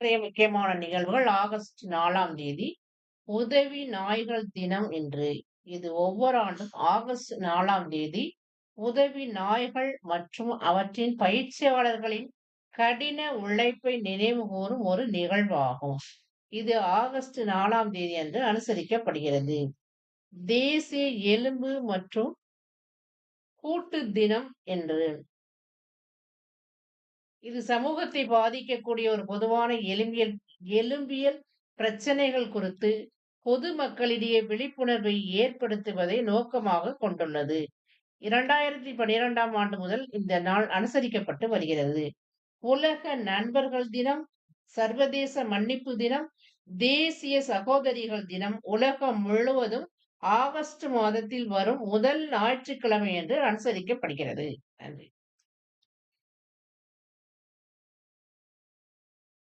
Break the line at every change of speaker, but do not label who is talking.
இன்றைய முக்கியமான நிகழ்வுகள் ஆகஸ்ட் 4ஆம் தேதி உதவி நாய்கள் தினம் என்று. இது ஒவ்வொரு ஆண்டும் ஆகஸ்ட் 4ஆம் தேதி உதவி நாய்கள் மற்றும் அவற்றின் பயிற்சியாளர்களின் கடின உழைப்பை நினைவுகூரும் ஒரு நிகழ்வாகும். இது ஆகஸ்ட் 4ஆம் தேதி அன்று அனுசரிக்கப்படுகிறது. தேசிய எலும்பு மற்றும் கூட்டு தினம் என்று. இது சமூகத்தை பாதிக்கக்கூடிய ஒரு பொதுவான எலும்பியல் பிரச்சனைகள் குறித்து பொதுமக்களிடையே விழிப்புணர்வை ஏற்படுத்துவதை நோக்கமாக கொண்டுள்ளது. 2012ஆம் ஆண்டு முதல் இந்த நாள் அனுசரிக்கப்பட்டு வருகிறது. உலக நண்பர்கள் தினம், சர்வதேச மன்னிப்பு தினம், தேசிய சகோதரிகள் தினம் உலகம் முழுவதும் ஆகஸ்ட் மாதத்தில் வரும் முதல் ஞாயிற்றுக்கிழமை என்று அனுசரிக்கப்படுகிறது. நன்றி.